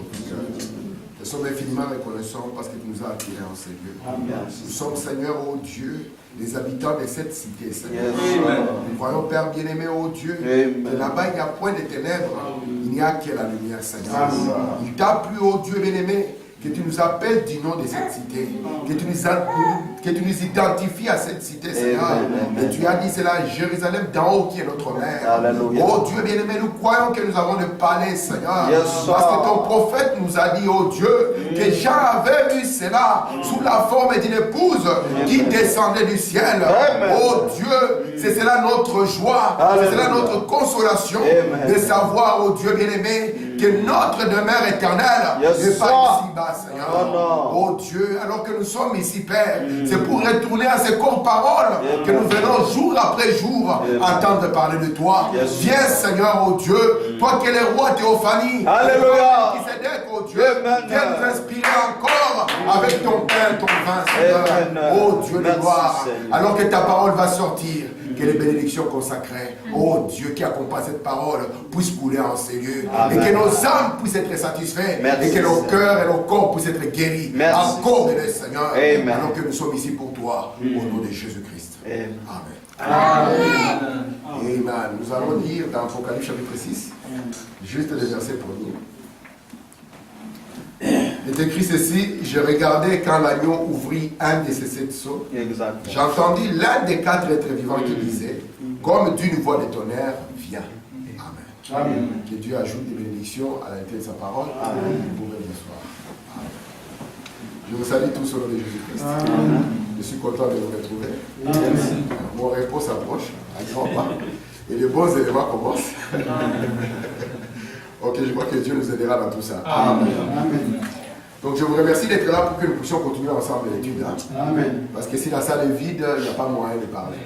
cœur. Nous sommes infiniment reconnaissants parce que tu nous as attirés en ces lieux. Nous sommes, Seigneur, ô Dieu, les habitants de cette cité, Seigneur. Nous croyons, Père bien-aimé, ô Dieu, que là-bas il n'y a point de ténèbres, il n'y a que la lumière, Seigneur. Il t'a plu, ô Dieu bien-aimé, que tu nous appelles du nom de cette cité, que tu nous identifies à cette cité, Seigneur. Et tu as dit, c'est la Jérusalem d'en haut qui est notre mère. Oh Dieu bien-aimé, nous croyons que nous avons le palais, Seigneur. Parce que ton prophète nous a dit, oh Dieu, que Jean avait vu cela sous la forme d'une épouse qui descendait du ciel. Oh Dieu, c'est cela notre joie, c'est cela notre consolation de savoir, oh Dieu bien-aimé, que notre demeure éternelle n'est pas ici-bas, Seigneur. Oh Dieu, alors que nous sommes ici, Père, c'est pour retourner à ces corps paroles que nous venons jour après jour entendre parler de toi. Viens, Seigneur, oh Dieu, toi qui es le roi Théophanie, Alléluia, qui s'est dit, oh Dieu, viens nous inspirer encore avec ton pain, ton vin, Seigneur. Oh Dieu de gloire, alors que ta parole va sortir, que les bénédictions consacrées, oh Dieu, qui accompagne cette parole, puissent couler en ces lieux. Et que nos âmes puissent être satisfaites. Et que nos cœurs et nos corps puissent être guéris. Encore de Seigneur. Alors que nous sommes ici pour toi. Au nom de Jésus-Christ. Amen. Amen. Nous allons lire dans Apocalypse chapitre 6, juste le verset premier. Il est écrit ceci: je regardais quand l'agneau ouvrit un de ses 7 sceaux. J'entendis l'un des 4 êtres vivants qui disait, comme d'une voix de tonnerre, viens. Amen. Amen. Que Dieu ajoute des bénédictions à la de sa parole. Amen. Pour le soir. Amen. Je vous salue tous au nom de Jésus-Christ. Je suis content de vous retrouver. Amen. Mon repos s'approche à grands pas et les bons éléments commencent. Ok, je crois que Dieu nous aidera dans tout ça. Amen. Amen. Donc je vous remercie d'être là pour que nous puissions continuer ensemble l'étude. Amen. Parce que si la salle est vide, il n'y a pas moyen de parler.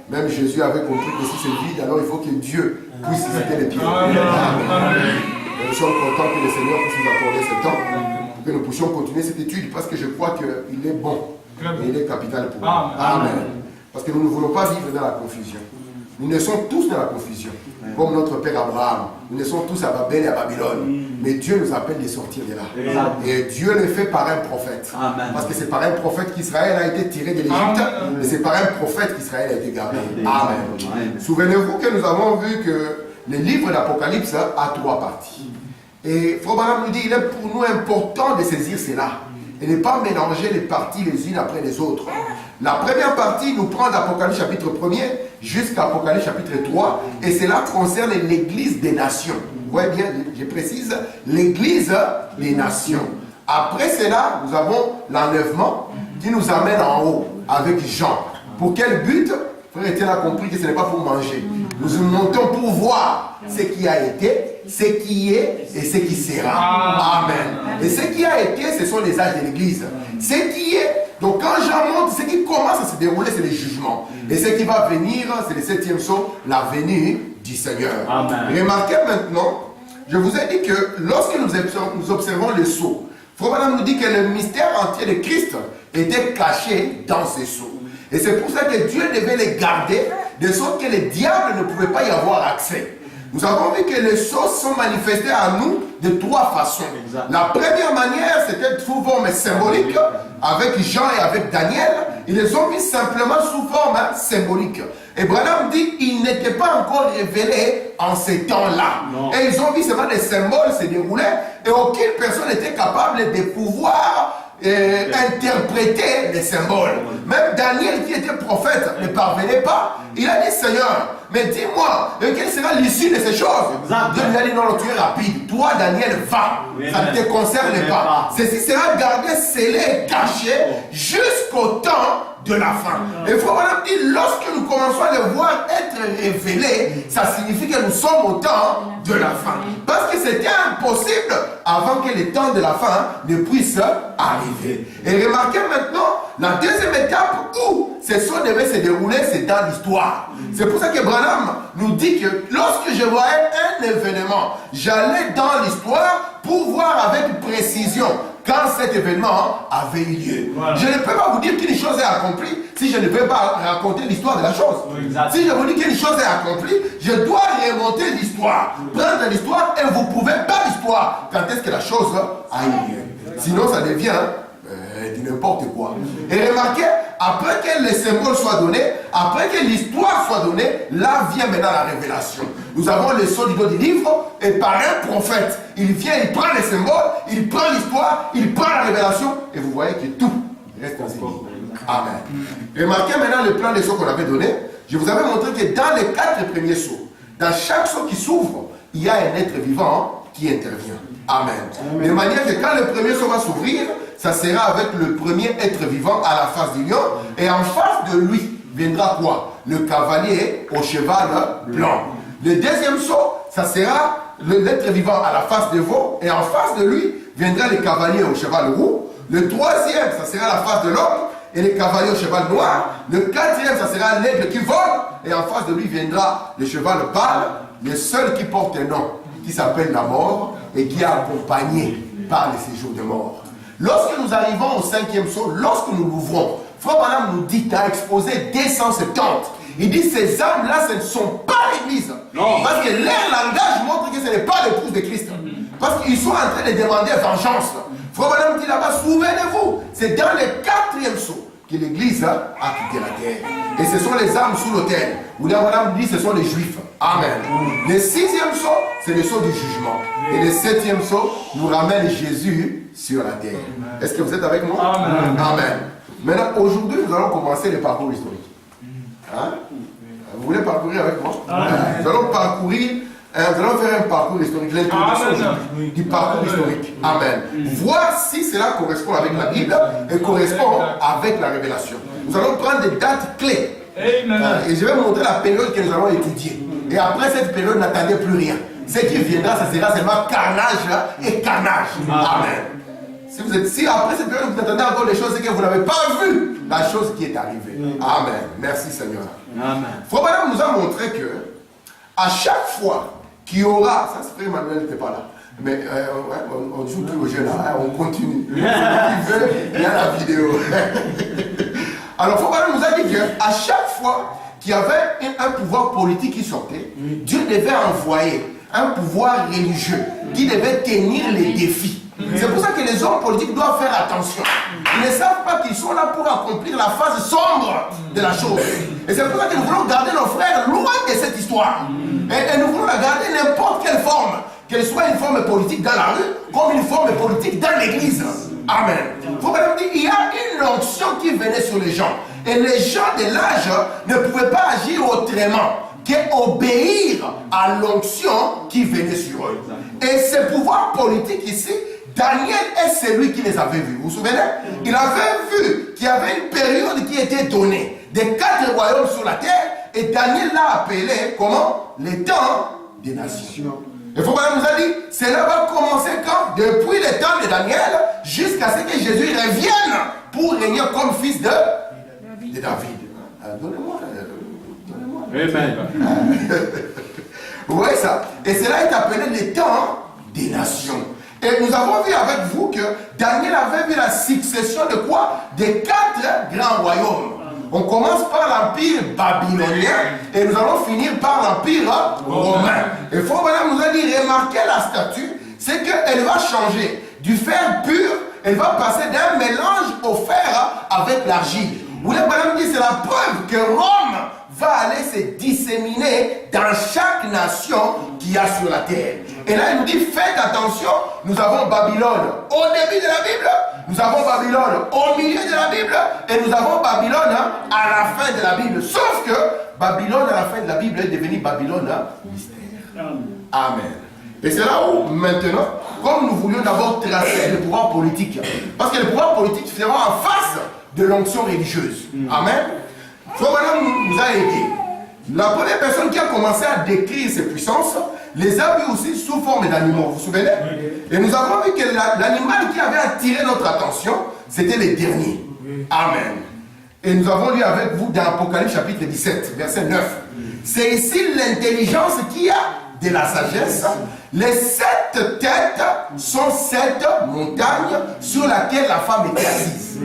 Même Jésus avait compris que si c'est vide, alors il faut que Dieu puisse visiter les pieds. Amen. Et nous sommes contents que le Seigneur puisse nous accorder ce temps pour que nous puissions continuer cette étude parce que je crois qu'il est bon et il est capital pour nous. Amen. Parce que nous ne voulons pas vivre dans la confusion. Nous naissons tous dans la confusion, comme notre père Abraham. Nous naissons tous à Babel et à Babylone. Mais Dieu nous appelle de sortir de là. Et Dieu le fait par un prophète. Amen. Parce que c'est par un prophète qu'Israël a été tiré de l'Égypte. Et c'est par un prophète qu'Israël a été gardé. Amen. Souvenez-vous que nous avons vu que le livre d'Apocalypse a 3 parties. Et Frère Branham nous dit qu'il est pour nous important de saisir cela. Et ne pas mélanger les parties les unes après les autres. La première partie nous prend d'Apocalypse chapitre 1er jusqu'à Apocalypse chapitre 3 et cela concerne l'église des nations. Vous voyez bien, je précise, l'église des nations. Après cela, nous avons l'enlèvement qui nous amène en haut avec Jean. Pour quel but? Frère Étienne a compris que ce n'est pas pour manger. Nous nous montons pour voir ce qui a été, ce qui est et ce qui sera. Amen. Et ce qui a été, ce sont les âges de l'église. Ce qui est, donc quand Jean monte, ce qui commence à se dérouler, c'est le jugement. Et ce qui va venir, c'est le 7e sceau, la venue du Seigneur. Amen. Remarquez maintenant, je vous ai dit que lorsque nous observons le sceau, Frère Branham nous dit que le mystère entier de Christ était caché dans ces sceaux. Et c'est pour ça que Dieu devait les garder, de sorte que les diables ne pouvaient pas y avoir accès. Nous avons vu que les choses sont manifestées à nous de 3 façons. La première manière, c'était sous forme symbolique, avec Jean et avec Daniel. Ils les ont mis simplement sous forme symbolique. Et Branham dit qu'ils n'étaient pas encore révélés en ces temps-là. Et ils ont vu seulement des symboles se dérouler et aucune personne n'était capable de pouvoir interpréter les symboles. Même Daniel qui était prophète ne parvenait pas. Il a dit Seigneur, mais dis-moi, quelle sera l'issue de ces choses? Dieu lui a dit non, tu es rapide. Toi Daniel, va. Ça ne te concerne pas. Ceci sera gardé, scellé, caché jusqu'au temps de la fin. Et il faut vraiment dire, lorsque nous commençons à le voir être révélé, ça signifie que nous sommes au temps de la fin. Parce que c'était impossible avant que le temps de la fin ne puisse arriver. Et remarquez maintenant, la deuxième étape où ces choses devaient se dérouler, c'est dans l'histoire. C'est pour ça que Branham nous dit que lorsque je voyais un événement, j'allais dans l'histoire pour voir avec précision quand cet événement avait eu lieu. Voilà. Je ne peux pas vous dire qu'une chose est est accomplie si je ne vais pas raconter l'histoire de la chose. Si je vous dis qu'une chose est accomplie, je dois remonter l'histoire. Prendre l'histoire et vous prouver par l'histoire quand est-ce que la chose a eu lieu. Sinon, ça devient du n'importe quoi. Et remarquez, après que les symboles soient donnés, après que l'histoire soit donnée, là vient maintenant la révélation. Nous avons le sceau du livre, et par un prophète, il vient, il prend les symboles, il prend l'histoire, il prend la révélation, et vous voyez que tout reste ainsi. Amen. Remarquez maintenant le plan des sceaux qu'on avait donné. Je vous avais montré que dans les 4 premiers sceaux, dans chaque sceau qui s'ouvre, il y a un être vivant qui intervient. Amen. De manière que quand le premier sceau va s'ouvrir, ça sera avec le premier être vivant à la face du lion, et en face de lui viendra quoi? Le cavalier au cheval blanc. Le deuxième sceau, ça sera l'être vivant à la face de veau, et en face de lui viendra le cavalier au cheval roux. Le troisième, ça sera la face de l'homme, et le cavalier au cheval noir. Le quatrième, ça sera l'aigle qui vole, et en face de lui viendra le cheval pâle, le seul qui porte un nom, qui s'appelle la mort, et qui est accompagné par le séjour de mort. Lorsque nous arrivons au 5e sceau, lorsque nous l'ouvrons, Frère Branham nous dit, tu as exposé 270. Il dit, ces âmes-là, ce ne sont pas l'église. Parce que leur langage montre que ce n'est pas l'épouse de Christ. Parce qu'ils sont en train de demander vengeance. Frère Branham dit là-bas, souvenez-vous, c'est dans le 4e sceau que l'église a quitté la terre. Et ce sont les âmes sous l'autel. William Branham dit, ce sont les juifs. Amen. Le 6e sceau, c'est le sceau du jugement. Et le 7e sceau nous ramène Jésus sur la terre. Est-ce que vous êtes avec moi? Amen. Amen. Maintenant, aujourd'hui, nous allons commencer le parcours historique. Hein? Vous voulez parcourir avec moi? Nous allons parcourir, nous allons faire un parcours historique, l'introduction du parcours historique. Amen. Voir si cela correspond avec la Bible et correspond avec la révélation. Nous allons prendre des dates clés. Et je vais vous montrer la période que nous allons étudier. Et après cette période, n'attendez plus rien. Ce qui viendra, ça sera seulement carnage et carnage. Amen. Si après cette période, vous attendez encore des choses, c'est que vous n'avez pas vu la chose qui est arrivée. Amen. Merci Seigneur. Amen. Frère Branham nous a montré que à chaque fois qu'il y aura, ça c'est Frère Emmanuel n'était pas là, mais on joue plus au jeu là, hein, on continue. Il y a la vidéo. Alors Frère Branham nous a dit qu'à chaque fois qu'il y avait un pouvoir politique qui sortait, Dieu devait envoyer un pouvoir religieux qui devait tenir les défis. C'est pour ça que les hommes politiques doivent faire attention. Ils ne savent pas qu'ils sont là pour accomplir la phase sombre de la chose. Et c'est pour ça que nous voulons garder nos frères loin de cette histoire. Et nous voulons la garder n'importe quelle forme. Qu'elle soit une forme politique dans la rue, comme une forme politique dans l'église. Amen. Il y a une onction qui venait sur les gens. Et les gens de l'âge ne pouvaient pas agir autrement qu'obéir à l'onction qui venait sur eux. Et ce pouvoir politique ici, Daniel est celui qui les avait vus. Vous vous souvenez? Il avait vu qu'il y avait une période qui était donnée des 4 royaumes sur la terre, et Daniel l'a appelé comment? Les temps des nations. Et Frère nous a dit, cela va commencer quand? Depuis le temps de Daniel jusqu'à ce que Jésus revienne pour régner comme fils de David. Donnez-moi. Amen. Vous voyez ça? Et cela est appelé les temps des nations. Et nous avons vu avec vous que Daniel avait vu la succession de quoi? Des 4 grands royaumes. On commence par l'empire babylonien et nous allons finir par l'empire romain. Et Frère Branham nous a dit, remarquez la statue, c'est qu'elle va changer. Du fer pur, elle va passer d'un mélange au fer avec l'argile. William Branham dit, c'est la preuve que Rome va aller se disséminer dans chaque nation qu'il y a sur la terre. Et là, il nous dit, faites attention, nous avons Babylone au début de la Bible, nous avons Babylone au milieu de la Bible, et nous avons Babylone à la fin de la Bible. Sauf que Babylone à la fin de la Bible est devenue Babylone mystère. Amen. Et c'est là où, maintenant, comme nous voulions d'abord tracer le pouvoir politique, parce que le pouvoir politique sera en face de l'onction religieuse. Amen. Frère Branham nous a aidé. La première personne qui a commencé à décrire ces puissances les a vues aussi sous forme d'animaux, vous vous souvenez? Et nous avons vu que l'animal qui avait attiré notre attention, c'était le dernier. Amen. Et nous avons lu avec vous dans Apocalypse chapitre 17, verset 9. C'est ici l'intelligence qui a de la sagesse. Les 7 têtes sont 7 montagnes sur lesquelles la femme était assise.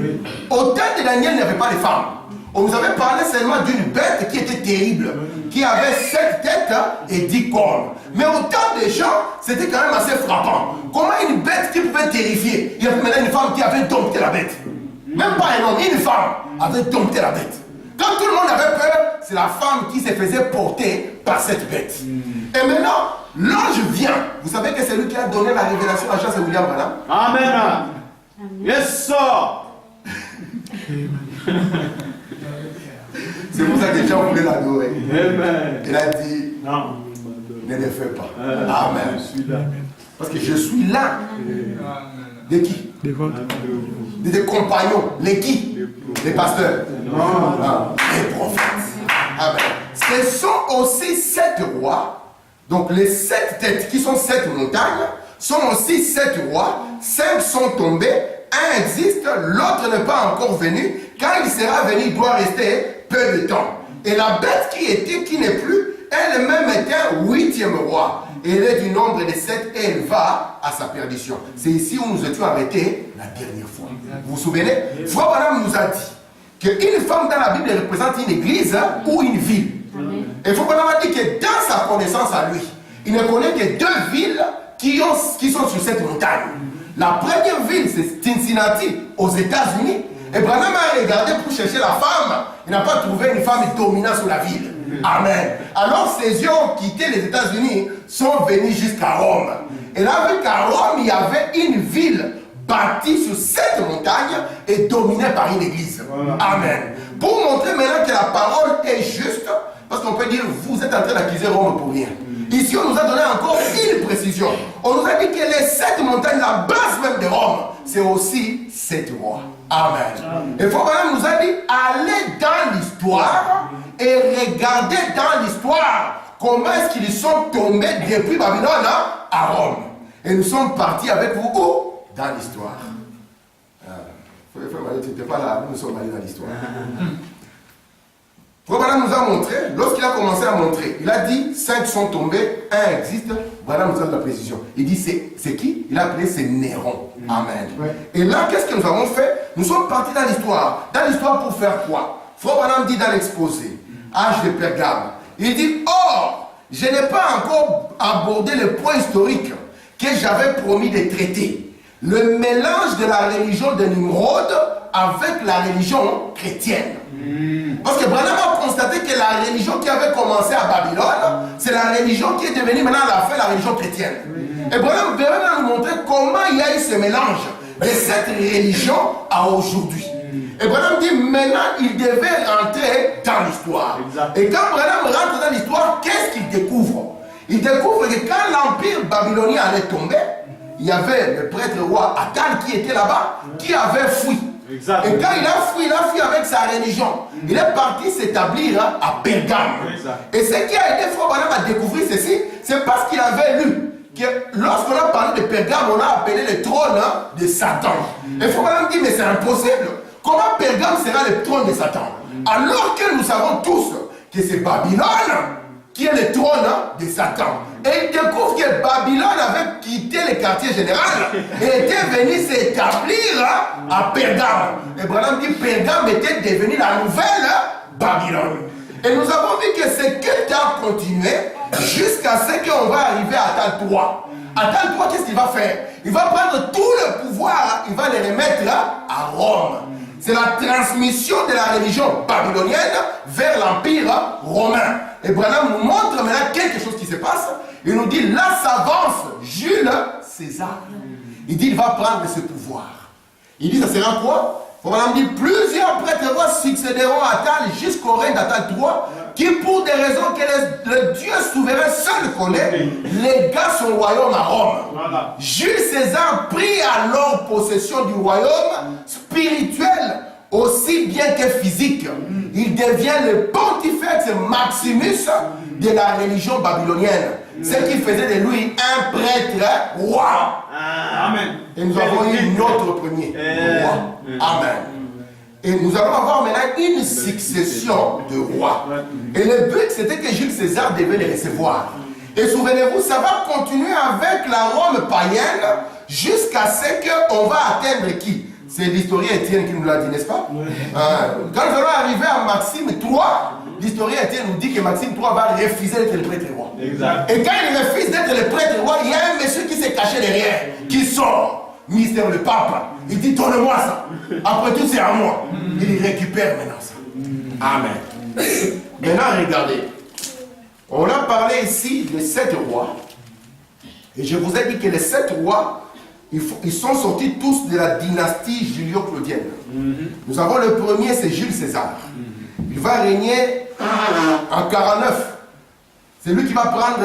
Au temps de Daniel, il n'y avait pas de femme. On nous avait parlé seulement d'une bête qui était terrible, qui avait 7 têtes et 10 cornes. Mais au temps des gens, c'était quand même assez frappant. Comment une bête qui pouvait terrifier? Il y avait maintenant une femme qui avait dompté la bête. Même pas un homme, une femme avait dompté la bête. Quand tout le monde avait peur, c'est la femme qui se faisait porter par cette bête. Et maintenant, l'ange vient. Vous savez que c'est lui qui a donné la révélation à Jean, c'est William Branham. Amen. Yes, sir. C'est pour ça que Jean voulait l'adorer. Amen. Il a dit, non, ne le fais pas. Amen. Parce que je suis là. De qui? Des compagnons. Les qui? Les pasteurs. Non. Les prophètes. Amen. Ce sont aussi 7 rois. Donc les 7 têtes qui sont 7 montagnes sont aussi 7 rois. 5 sont tombés. Un existe, l'autre n'est pas encore venu. Quand il sera venu, il doit rester peu de temps. Et la bête qui n'est plus, elle-même était un 8e roi. Et elle est du nombre de 7 et elle va à sa perdition. C'est ici où nous étions arrêtés la dernière fois. Vous vous souvenez? Frère Branham nous a dit qu'une femme dans la Bible représente une église ou une ville. Et Frère Branham a dit que dans sa connaissance à lui, il ne connaît que 2 villes qui sont sur cette montagne. La première ville, c'est Cincinnati, aux États-Unis. Et Branham a regardé pour chercher la femme. Il n'a pas trouvé une femme dominante sur la ville. Amen. Alors ses yeux ont quitté les États-Unis, sont venus jusqu'à Rome. Et là, vu qu'à Rome, il y avait une ville bâtie sur cette montagne et dominée par une église. Amen. Pour montrer maintenant que la parole est juste, parce qu'on peut dire, vous êtes en train d'accuser Rome pour rien. Ici, on nous a donné encore une précision. On nous a dit que les 7 montagnes, la base même de Rome, c'est aussi 7 rois. Amen. Et Frère Branham nous a dit, allez dans l'histoire et regardez dans l'histoire comment est-ce qu'ils sont tombés depuis Babylone à Rome. Et nous sommes partis avec vous où? Dans l'histoire. Frère Branham, tu n'étais pas là, nous sommes allés dans l'histoire. Frère Branham nous a montré, lorsqu'il a commencé à montrer, il a dit 5 sont tombés, 1 existe. Branham nous a de la précision. Il dit c'est qui? Il a appelé c'est Néron. Amen. Ouais. Et là, qu'est-ce que nous avons fait? Nous sommes partis dans l'histoire. Dans l'histoire pour faire quoi? Frère Branham dit dans l'exposé, âge de Pergame, il dit, or, je n'ai pas encore abordé le point historique que j'avais promis de traiter. Le mélange de la religion de Nimrod avec la religion chrétienne. Parce que Branham a constaté que la religion qui avait commencé à Babylone, c'est la religion qui est devenue maintenant à la fin la religion chrétienne. Et Branham veut nous montrer comment il y a eu ce mélange de cette religion à aujourd'hui. Et Branham dit maintenant il devait rentrer dans l'histoire. Et quand Branham rentre dans l'histoire, qu'est-ce qu'il découvre? Il découvre que quand l'empire babylonien allait tomber, il y avait le prêtre roi Akan qui était là-bas, qui avait fui. Exact. Et quand il a fui avec sa religion. Il est parti s'établir à Pergame. Et ce qui a aidé Frère Branham à découvrir ceci, c'est parce qu'il avait lu que lorsqu'on a parlé de Pergame, on a appelé le trône de Satan. Et Frère Branham dit, mais c'est impossible. Comment Pergame sera le trône de Satan? Alors que nous savons tous que c'est Babylone qui est le trône de Satan. Et il découvre que Babylone avait quitté le quartier général et était venu s'établir à Pergame. Et Branham dit que Pergame était devenu la nouvelle Babylone. Et nous avons vu que ce culte a continué jusqu'à ce qu'on va arriver à Attal III. Attal III, qu'est-ce qu'il va faire? Il va prendre tout le pouvoir, il va le remettre à Rome. C'est la transmission de la religion babylonienne vers l'empire romain. Et Branham nous montre maintenant quelque chose qui se passe. Il nous dit, là s'avance Jules César. Il dit, il va prendre ce pouvoir. Il dit, ça sera quoi? Branham dit, plusieurs prêtres rois succéderont à Attal jusqu'au règne d'Attal III, qui pour des raisons que le Dieu souverain seul connaît, légua son royaume à Rome. Voilà. Jules César prit alors possession du royaume spirituel aussi bien que physique. Il devient le pontifex Maximus de la religion babylonienne. Ce qui faisait de lui un prêtre roi. Amen. Et nous avons eu notre premier roi. Amen. Et nous allons avoir maintenant une succession de rois. Et le but, c'était que Jules César devait les recevoir. Et souvenez-vous, ça va continuer avec la Rome païenne jusqu'à ce qu'on va atteindre qui? C'est l'historien Étienne qui nous l'a dit, n'est-ce pas? Quand nous allons arriver à Maxime 3, l'historien Étienne nous dit que Maxime 3 va refuser d'être le prêtre roi. Exact. Et quand il refuse d'être le prêtre roi, il y a un monsieur qui s'est caché derrière, qui sort, ministère le pape. Il dit, donne-moi ça. Après tout, c'est à moi. Il récupère maintenant ça. Amen. Maintenant, regardez. On a parlé ici des 7 rois. Et je vous ai dit que les 7 rois, ils sont sortis tous de la dynastie julio-claudienne. Nous avons le premier, c'est Jules César. Il va régner en 49. C'est lui qui va prendre,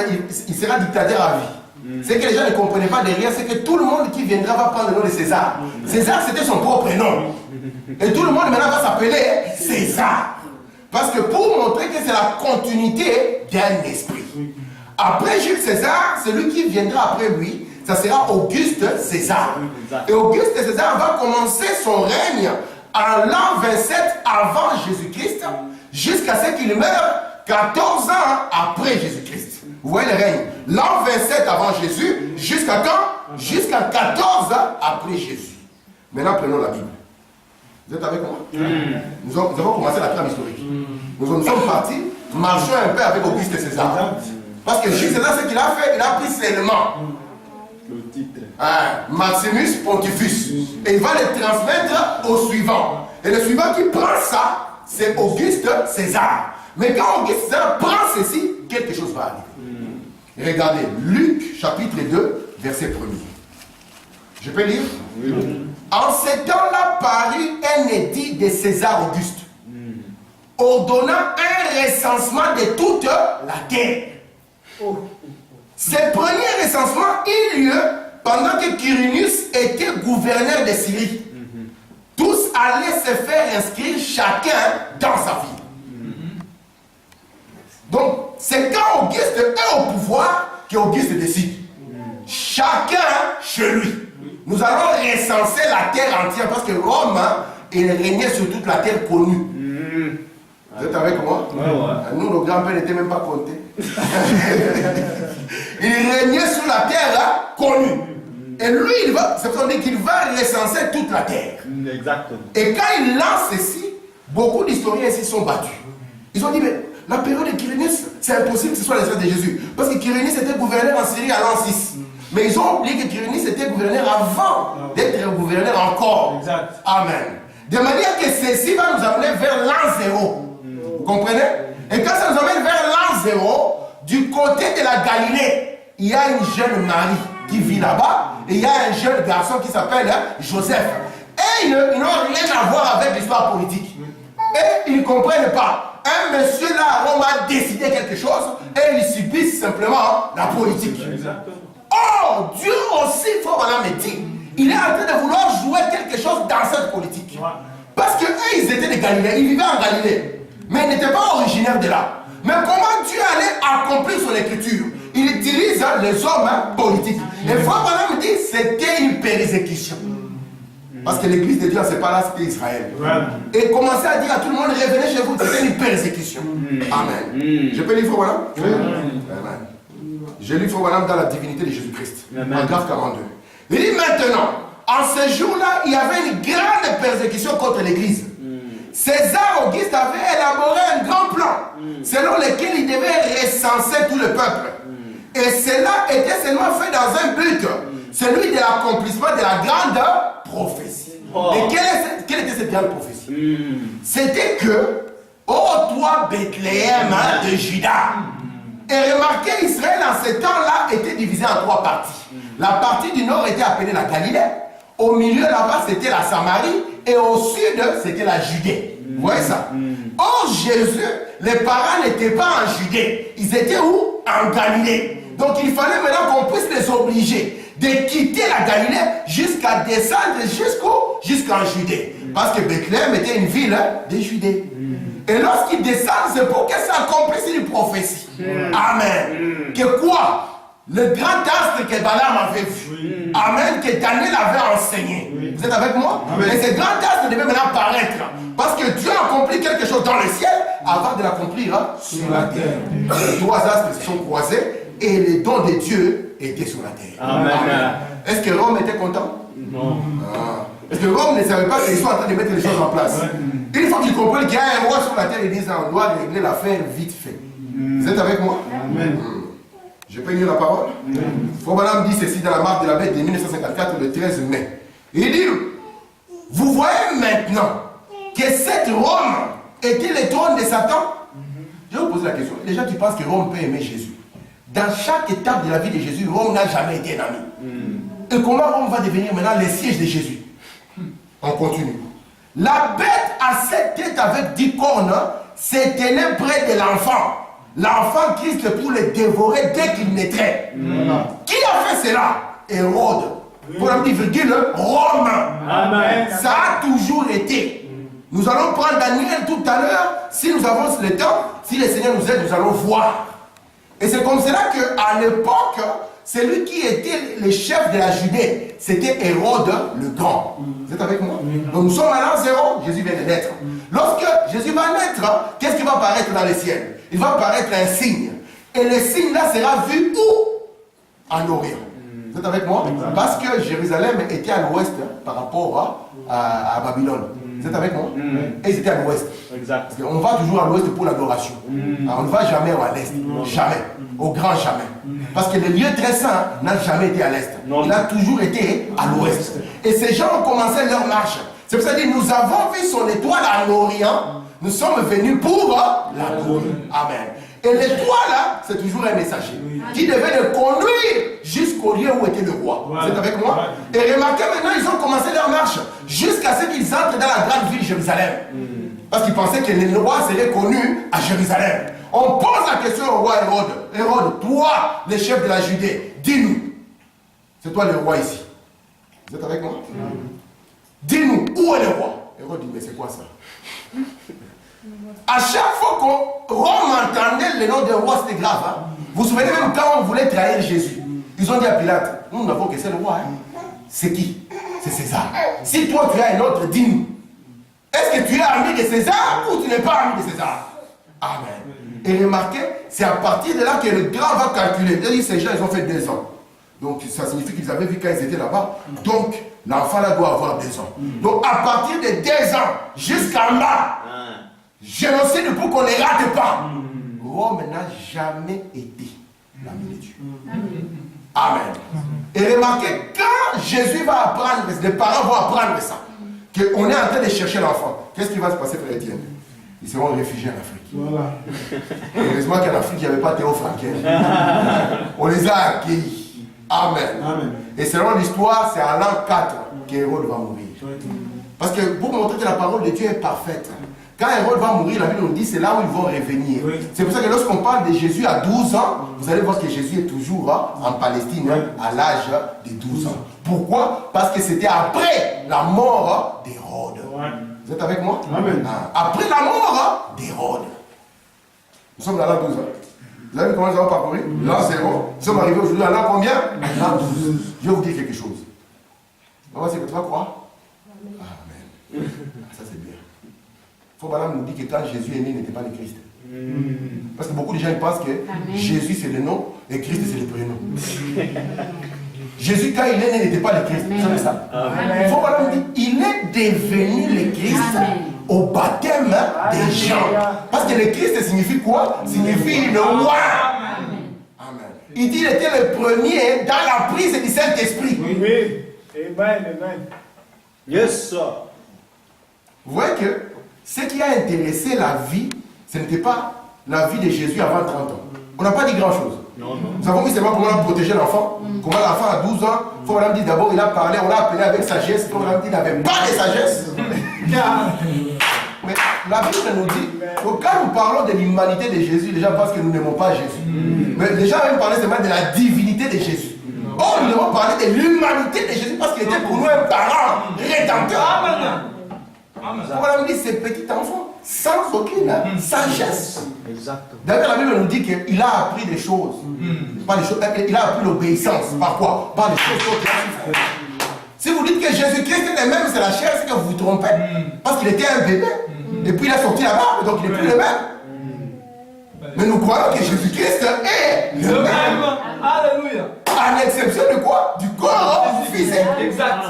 il sera dictateur à vie. Ce que les gens ne comprenaient pas derrière, c'est que tout le monde qui viendra va prendre le nom de César. César, c'était son propre nom. Et tout le monde maintenant va s'appeler César. Parce que pour montrer que c'est la continuité d'un esprit. Après Jules César, celui qui viendra après lui, ça sera Auguste César. Et Auguste César va commencer son règne en l'an 27 avant Jésus-Christ, jusqu'à ce qu'il meure 14 ans après Jésus-Christ. Vous voyez le règne. L'an 27 avant Jésus, jusqu'à quand? Jusqu'à 14 ans après Jésus. Maintenant, prenons la Bible. Vous êtes avec moi? Nous avons commencé la trame historique. Nous sommes partis, marchons un peu avec Auguste César. Parce que Jules César, ce qu'il a fait, il a pris seulement le titre. Maximus Pontifex. Et il va le transmettre au suivant. Et le suivant qui prend ça, c'est Auguste César. Mais quand Auguste César prend ceci, quelque chose va arriver. Regardez, Luc chapitre 2, verset 1er. Je peux lire? Oui. En ces temps-là parut un édit de César Auguste, ordonnant un recensement de toute la terre. Ce premier recensement eut lieu pendant que Quirinius était gouverneur de Syrie. Tous allaient se faire inscrire chacun dans sa ville. Donc, c'est quand Auguste est au pouvoir qu'Auguste décide. Chacun chez lui. Nous allons recenser la terre entière parce que Rome, il régnait sur toute la terre connue. Vous êtes avec moi? Nous, nos grands-pères n'étaient même pas comptés. Il régnait sur la terre connue. Et lui, c'est pour dire qu'il va recenser toute la terre. Exactement. Et quand il lance ceci, beaucoup d'historiens ici sont battus. Ils ont dit, mais la période de Quirinius, c'est impossible que ce soit l'espèce de Jésus. Parce que Quirinius était gouverneur en Syrie à l'an 6. Mais ils ont oublié que Quirinius était gouverneur avant d'être gouverneur encore. Exact. Amen. De manière que ceci va nous amener vers l'an 0. Vous comprenez? Et quand ça nous amène vers l'an 0, du côté de la Galilée, il y a une jeune Marie qui vit là-bas. Et il y a un jeune garçon qui s'appelle Joseph. Et ils n'ont rien à voir avec l'histoire politique. Et ils ne comprennent pas. Un monsieur là à Rome a décidé quelque chose et ils subissent simplement la politique. Exactement. Oh, Dieu aussi, il faut me dire, il est en train de vouloir jouer quelque chose dans cette politique. Parce que eux, ils étaient des Galiléens, ils vivaient en Galilée. Mais ils n'étaient pas originaires de là. Mais comment Dieu allait accomplir son écriture? Il utilise les hommes politiques. Et il faut me dire, c'était une persécution. Parce que l'église de Dieu, c'est pas là, c'était Israël. Et commencer à dire à tout le monde, revenez chez vous, c'était une persécution. Amen. Je peux lire Frère Branham? Amen. Je lis Frère Branham dans la divinité de Jésus-Christ. Paragraphe 42. Il dit maintenant, en ce jour-là, il y avait une grande persécution contre l'église. César Auguste avait élaboré un grand plan, selon lequel il devait recenser tout le peuple. Et cela était seulement fait dans un but, celui de l'accomplissement de la grande prophétie. Et quelle était cette grande prophétie? C'était que, ô toi Bethléem de Juda. Et remarquez, Israël en ce temps-là était divisé en 3 parties. La partie du nord était appelée la Galilée, au milieu là-bas c'était la Samarie, et au sud c'était la Judée. Vous voyez ça? Or Jésus, les parents n'étaient pas en Judée, ils étaient où? En Galilée. Donc il fallait maintenant qu'on puisse les obliger de quitter la Galilée jusqu'à descendre jusqu'en Judée. Parce que Bethléem était une ville de Judée. Et lorsqu'ils descendent, c'est pour que ça accomplisse une prophétie. Amen. Que quoi? Le grand astre que Balaam avait vu. Amen. Que Daniel avait enseigné. Vous êtes avec moi? Et ce grand astre devait maintenant paraître. Parce que Dieu a accompli quelque chose dans le ciel avant de l'accomplir sur la terre. Les 3 astres se sont croisés et les dons de Dieu étaient sur la terre. Amen. Est-ce que Rome était content? Non. Parce que Rome ne savait pas qu'ils sont en train de mettre les choses en place. Une fois qu'ils comprennent qu'il y a un roi sur la terre, ils disent on doit régler l'affaire vite fait. Vous êtes avec moi? Amen. Je peux lire la parole? Frère Branham dit ceci dans la marque de la bête de 1954, le 13 mai. Il dit, vous voyez maintenant que cette Rome était le trône de Satan? Je vais vous poser la question. Les gens qui pensent que Rome peut aimer Jésus. Dans chaque étape de la vie de Jésus, Rome n'a jamais été un ami. Et comment Rome va devenir maintenant le siège de Jésus? On continue. La bête à 7 têtes avec 10 cornes se tenait près de l'enfant. L'enfant Christ pour le dévorer dès qu'il naîtrait. Qui a fait cela? Hérode. Pour la petite virgule, Rome. Amen. Ça a toujours été. Nous allons prendre Daniel tout à l'heure. Si nous avons le temps, si le Seigneur nous aide, nous allons voir. Et c'est comme cela qu'à l'époque, celui qui était le chef de la Judée, c'était Hérode le Grand. Vous êtes avec moi? Donc nous sommes maintenant zéro, Jésus vient de naître. Lorsque Jésus va naître, qu'est-ce qui va apparaître dans le ciel? Il va apparaître un signe. Et le signe là sera vu où? En Orient. Vous êtes avec moi? Parce que Jérusalem était à l'ouest par rapport à Babylone. Vous êtes avec moi? Et ils étaient à l'ouest. Exact. Parce qu'on va toujours à l'ouest pour l'adoration. On ne va jamais à l'est. Jamais. Au grand jamais. Parce que le lieu très saint n'a jamais été à l'est. Il a toujours été à l'ouest. Et ces gens ont commencé leur marche. C'est pour ça que nous avons vu son étoile à l'Orient. Nous sommes venus pour l'adorer. Amen. Et l'étoile là, c'est toujours un messager qui devait le conduire jusqu'au lieu où était le roi. Vous êtes avec moi? Et remarquez maintenant, ils ont commencé leur marche jusqu'à ce qu'ils entrent dans la grande ville de Jérusalem. Parce qu'ils pensaient que le roi serait connu à Jérusalem. On pose la question au roi Hérode. Hérode, toi, le chef de la Judée, dis-nous. C'est toi le roi ici. Vous êtes avec moi? Dis-nous, où est le roi? Hérode dit, mais c'est quoi ça? À chaque fois qu'on entendait le nom d'un roi, c'était grave. Hein? Vous vous souvenez même quand on voulait trahir Jésus, ils ont dit à Pilate, nous n'avons que c'est le roi. Hein? C'est qui? C'est César. Si toi tu as un autre, dis-nous. Est-ce que tu es ami de César ou tu n'es pas ami de César? Amen. Et remarquez, c'est à partir de là que le grand va calculer. Il dit, ces gens, ils ont fait 2 ans. Donc ça signifie qu'ils avaient vu quand ils étaient là-bas. Donc l'enfant là doit avoir 2 ans. Donc à partir de 2 ans jusqu'en bas, génocide pour qu'on ne rate pas. Rome n'a jamais été l'ami de Dieu. Amen. Et remarquez, quand Jésus va apprendre, les parents vont apprendre ça, qu'on est en train de chercher l'enfant, qu'est-ce qui va se passer, frère Étienne? Ils seront réfugiés en Afrique. Voilà. Heureusement qu'en Afrique, il n'y avait pas Théo Frankel. On les a accueillis. Amen. Amen. Et selon l'histoire, c'est à l'an 4 qu'Hérode va mourir. Parce que pour montrer que la parole de Dieu est parfaite, quand Hérode va mourir, la Bible nous dit c'est là où ils vont revenir. C'est pour ça que lorsqu'on parle de Jésus à 12 ans, vous allez voir que Jésus est toujours en Palestine à l'âge de 12 ans. Pourquoi? Parce que c'était après la mort d'Hérode. Vous êtes avec moi? Amen. Après la mort d'Hérode. Nous sommes dans l'an 12. Vous avez vu comment nous avons parcouru? L'an 0. Nous sommes arrivés aujourd'hui à l'an combien? L'an 12. Je vais vous dire quelque chose. Maman, c'est que tu vas croire? Amen. Ça c'est bien. Frère Branham nous dit que quand Jésus est né, il n'était pas le Christ. Parce que beaucoup de gens ils pensent que Jésus c'est le nom et Christ c'est le prénom. Jésus, quand il est né, il n'était pas le Christ. Vous savez ça? Frère Branham dit il est devenu le Christ au baptême des gens. Parce que le Christ signifie quoi? Signifie le roi. Amen. Il dit qu'il était le premier dans la prise du Saint-Esprit. Oui. Amen. Yes, sir. Vous voyez que ce qui a intéressé la vie, ce n'était pas la vie de Jésus avant 30 ans. On n'a pas dit grand-chose. Nous avons vu seulement comment on a protégé l'enfant. Comment l'enfant à 12 ans, il faut qu'on dit d'abord, il a parlé, on l'a appelé avec sagesse. Il faut qu'on dit qu'il n'avait pas de sagesse. Mais la Bible nous dit que quand nous parlons de l'humanité de Jésus, les gens pensent que nous n'aimons pas Jésus. Mais les gens même parlaient seulement de la divinité de Jésus. Or, nous devons parler de l'humanité de Jésus parce qu'il était pour nous un parent rédempteur. Voilà, on dit ces petits enfants sans aucune sagesse. D'ailleurs, la Bible nous dit qu'il a appris des choses. Pas des choses, il a appris l'obéissance. Par quoi? Par les choses qu'il a fait. Si vous dites que Jésus-Christ est le même, c'est la chair, c'est que vous vous trompez. Parce qu'il était un bébé. Et puis il a sorti la barbe, donc il n'est plus le même. Mais nous croyons que Jésus-Christ est le même. Alléluia. À l'exception de quoi? Du corps physique. Exact.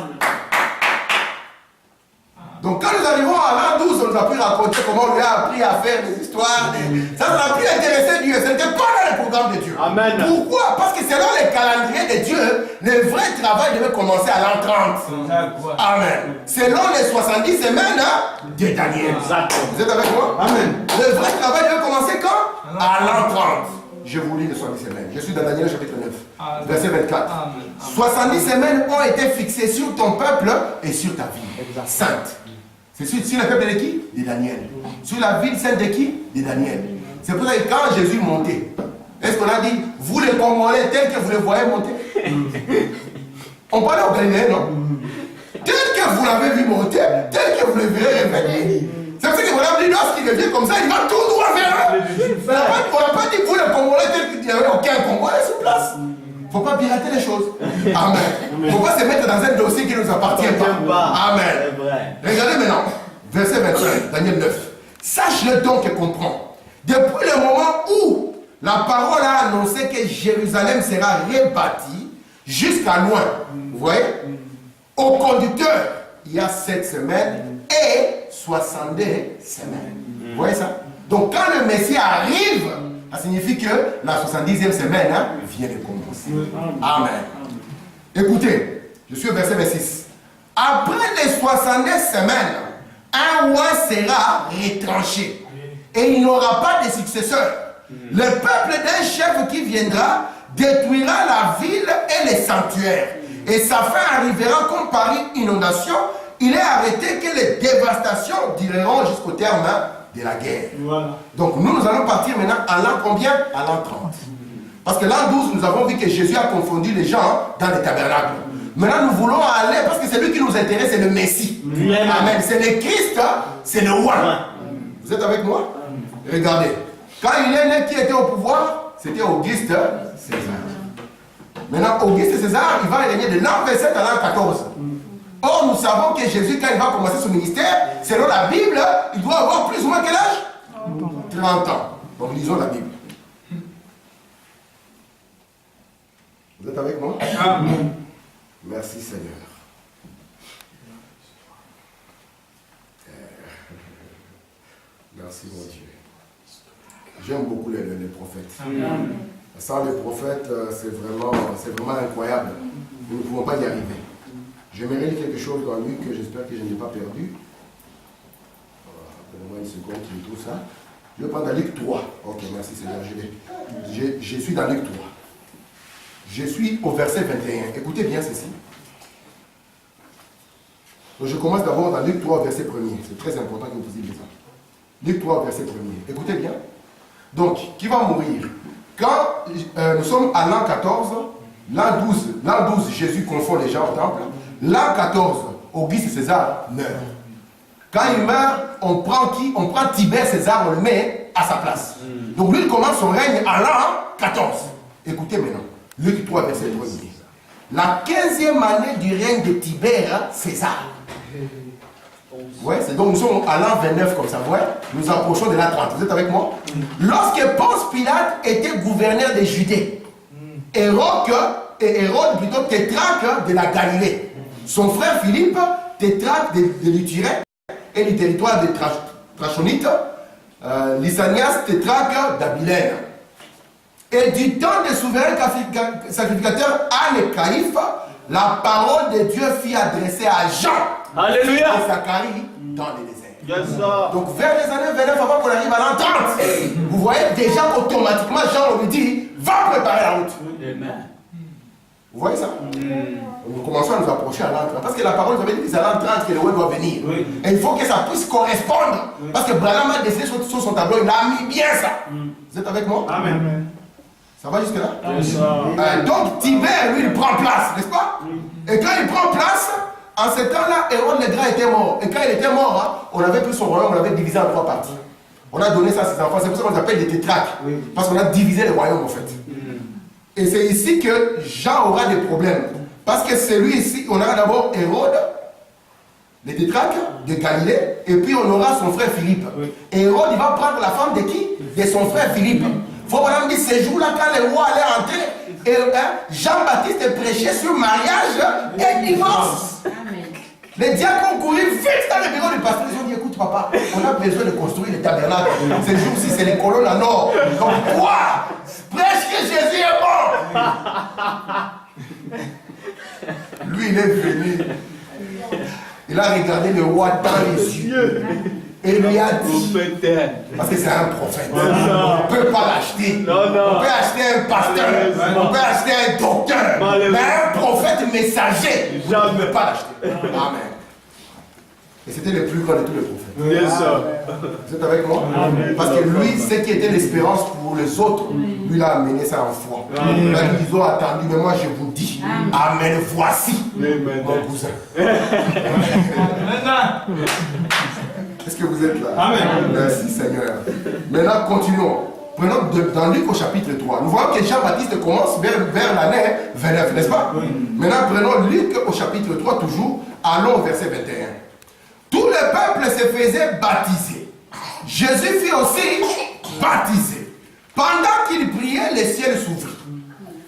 Donc quand nous arrivons à l'an 12, on nous a pu raconter comment on lui a appris à faire des histoires. Ça n'a plus intéressé Dieu. Ce n'était pas dans le programme de Dieu. Amen. Pourquoi? Parce que selon les calendriers de Dieu, le vrai travail devait commencer à l'an 30. Amen. Selon les 70 semaines de Daniel. Vous êtes avec moi? Amen. Le vrai travail devait commencer quand? À l'an 30. Je vous lis les 70 semaines. Je suis dans Daniel chapitre 9, verset 24. 70 semaines ont été fixées sur ton peuple et sur ta ville sainte. C'est sur le peuple de qui? De Daniel. Sur la ville sainte de qui? De Daniel. C'est pour ça que quand Jésus montait, est-ce qu'on a dit, vous les Congolais, tel que vous les voyez monter? On parle au Galilée, non? Tel que vous l'avez vu monter, tel que vous le verrez revenir. C'est pour ça que vous l'avez dit, lorsqu'il revient comme ça, il va tout droit vers eux. On n'a pas dit, vous les Congolais, tel qu'il n'y avait aucun Congolais sur place. Il ne faut pas pirater les choses. Amen. Il ne faut pas se mettre dans un dossier qui ne nous appartient pas. Amen. Regardez maintenant, verset 25, Daniel 9. Sache-le donc et comprends. Depuis le moment où la parole a annoncé que Jérusalem sera rebâtie jusqu'à loin, vous voyez, au conducteur, il y a 7 semaines et 62 semaines. Vous voyez ça? Donc quand le Messie arrive, ça signifie que la 70e semaine vient de commencer. Amen. Écoutez, je suis au verset 26. Après les 70 semaines, un roi sera retranché et il n'aura pas de successeur. Le peuple d'un chef qui viendra détruira la ville et les sanctuaires. Et sa fin arrivera comme par une inondation. Il est arrêté que les dévastations dureront jusqu'au terme de la guerre. Voilà. Donc nous allons partir maintenant à l'an combien? À l'an 30. Parce que l'an 12, nous avons vu que Jésus a confondu les gens dans les tabernacles. Maintenant, nous voulons aller, parce que c'est lui qui nous intéresse, c'est le Messie. Amen. C'est le Christ, c'est le roi. Vous êtes avec moi? Regardez. Quand il est né, qui était au pouvoir? C'était Auguste César. Maintenant, Auguste César, il va régner de l'an 27 à l'an 14. Or, nous savons que Jésus, quand il va commencer son ministère, selon la Bible, il doit avoir plus ou moins quel âge? 30 ans. Donc, lisons la Bible. Vous êtes avec moi? Amen. Merci Seigneur. Merci mon Dieu. J'aime beaucoup les prophètes. Amen. Sans les prophètes, c'est vraiment incroyable. Nous ne pouvons pas y arriver. J'aimerais lire quelque chose dans Luc que j'espère que je n'ai pas perdu. Donnez-moi une seconde, je trouve ça. Je vais prendre dans Luc 3. Ok, merci Seigneur. Je suis dans Luc 3. Je suis au verset 21. Écoutez bien ceci. Donc je commence d'abord dans Luc 3, verset 1er. C'est très important que vous disiez ça. Luc 3, verset 1er. Écoutez bien. Donc, qui va mourir? Quand nous sommes à l'an 14, l'an 12, Jésus confond les gens au temple. L'an 14, Auguste César meurt. Quand il meurt, on prend qui? On prend Tibère César, on le met à sa place. Donc lui, il commence son règne à l'an 14. Écoutez maintenant. Luc 3, verset 1er. La 15e année du règne de Tibère César. Ouais, c'est donc nous sommes à l'an 29 comme ça, ouais. Nous approchons de l'an 30. Vous êtes avec moi? Lorsque Ponce Pilate était gouverneur de Judée, Hérode plutôt tétrarque de la Galilée, son frère Philippe, tétrarque de l'Iturie et du territoire des Trachonites, Lysanias, tétrarque d'Abilène. Et du temps des souverains sacrificateurs Anne et Caïphe, la parole de Dieu fut adressée à Jean. Alléluia. Et Zacharie dans le désert. Yes, donc vers les années 29 avant qu'on arrive à l'an 30, vous voyez déjà qu'automatiquement Jean lui dit, va préparer la route. Amen. Vous voyez ça? Nous commençons à nous approcher à l'an 30. Parce que la parole nous avait dit que c'est à l'an 30 que le roi doit venir. Oui. Et il faut que ça puisse correspondre. Oui. Parce que Branham a dessiné sur son tableau, il a mis bien ça. Vous êtes avec moi? Amen. Ça va jusque là? Donc Tibère, lui, il prend place, n'est-ce pas? Et quand il prend place, en ce temps-là, Hérode le Grand était mort. Et quand il était mort, on avait pris son royaume, on l'avait divisé en 3 parties. On a donné ça à ses enfants. C'est pour ça qu'on les appelle des tétrarques. Parce qu'on a divisé le royaume en fait. Et c'est ici que Jean aura des problèmes. Parce que c'est lui ici, on aura d'abord Hérode, les tétrarques de Galilée, et puis on aura son frère Philippe. Oui. Et Hérode, il va prendre la femme de qui? De son frère Philippe. Il faut vraiment dire, ces jours-là, quand le roi allait entrer, et Jean-Baptiste prêchait sur mariage et divorce. Amen. Les diacres ont couru vite dans le bureau du pasteur. Ils ont dit, écoute papa, on a besoin de construire le tabernacle. Ces jours-ci, c'est les colonnes en or. Donc quoi? Prêche que Jésus est bon. Lui, il est venu. Il a regardé le roi dans les yeux. Et lui a dit, parce que c'est un prophète, on ne peut pas l'acheter. On peut acheter un pasteur, on peut acheter un docteur, mais un prophète messager, on ne peut pas l'acheter. Amen. Et c'était le plus grand de tous les prophètes. Vous êtes avec moi? Parce que lui, ce qui était l'espérance pour les autres, lui, il a amené ça en foi. Là, ils ont attendu, mais moi je vous dis, amen, voici mon cousin. Est-ce que vous êtes là? Amen. Merci Seigneur. Maintenant, continuons. Prenons dans Luc au chapitre 3. Nous voyons que Jean-Baptiste commence vers l'année 29, n'est-ce pas? Oui. Maintenant, prenons Luc au chapitre 3 toujours. Allons au verset 21. Tout le peuple se faisait baptiser. Jésus fut aussi baptisé. Pendant qu'il priait, le ciel s'ouvrit.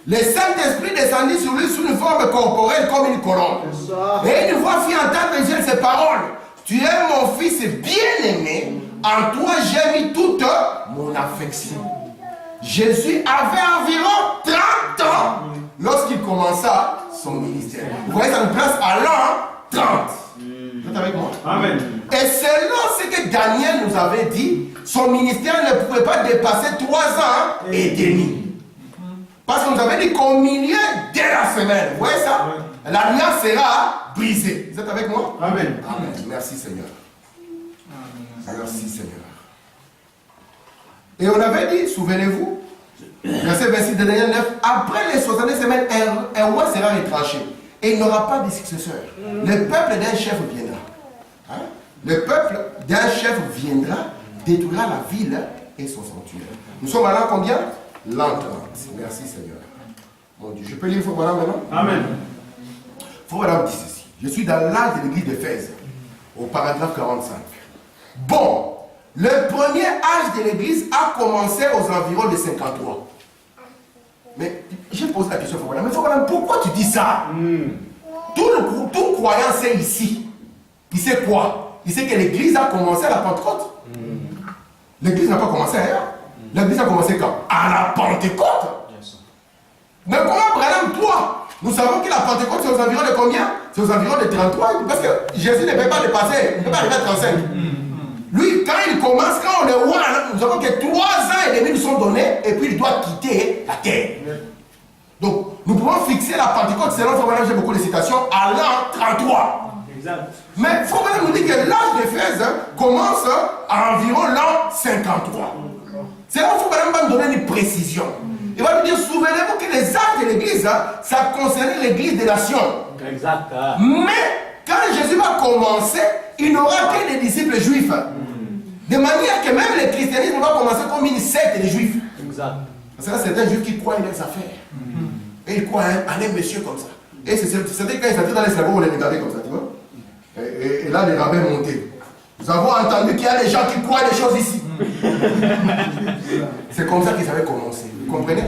Le Saint-Esprit descendit sur lui sous une forme corporelle comme une colombe. Et une voix fit entendre Jésus ces paroles. Tu es mon fils bien-aimé, en toi j'ai mis toute mon affection. Jésus avait environ 30 ans lorsqu'il commença son ministère. Vous voyez, ça nous place à l'an 30. Vous êtes avec moi? Amen. Et selon ce que Daniel nous avait dit, son ministère ne pouvait pas dépasser 3 ans et demi. Parce qu'on nous avait dit qu'au milieu de la semaine, vous voyez ça? L'alliance sera brisée. Vous êtes avec moi? Amen. Amen. Merci Seigneur. Amen. Merci Seigneur. Et on avait dit, souvenez-vous, verset 26 de Daniel 9, après les 70 semaines, un roi sera retranché. Et il n'aura pas de successeur. Le peuple d'un chef viendra. Hein? Le peuple d'un chef viendra, détruira la ville et son sanctuaire. Nous sommes à l'an combien? L'an 30. Merci Seigneur. Mon Dieu. Je peux lire Frère Madame maintenant? Amen. Frère Madame dit ceci. Je suis dans l'âge de l'église d'Éphèse, au paragraphe 45. Bon, le premier âge de l'église a commencé aux environs de 53. Mais j'ai posé la question, Frère Madame, mais Frère Madame, pourquoi tu dis ça? Tout croyant sait ici. Il sait quoi? Il sait que l'église a commencé à la Pentecôte. L'église n'a pas commencé ailleurs. L'église a commencé quand? À la Pentecôte. Mais comment, Branham, toi? Nous savons que la Pentecôte, c'est aux environs de combien? C'est aux environs de 33. Parce que Jésus ne peut pas dépasser. Il ne peut pas arriver à 35. Lui, quand il commence, quand on le voit, nous savons que 3 ans et demi nous sont donnés. Et puis il doit quitter la terre. Donc, nous pouvons fixer la Pentecôte, selon Frère Branham, j'ai beaucoup de citations, à l'an 33. Exact. Mais Frère Branham nous dit que l'âge d'Éphèse commence à environ l'an 53. C'est là où Frère Branham va nous donner une précision. Il va nous dire, souvenez-vous que les actes de l'église, ça concernait l'église des nations. Exact. Mais quand Jésus va commencer, il n'aura que des disciples juifs. De manière que même le christianisme va commencer comme une secte de juifs. Exact. Parce que là, c'est un juif qui croit en leurs affaires. Et il croit en un monsieur comme ça. Et c'est quand ils entraient dans les synagogues, on les regardait comme ça, tu vois. Et là, les rabbins montaient. Nous avons entendu qu'il y a des gens qui croient des choses ici. C'est comme ça qu'ils avaient commencé. Vous comprenez?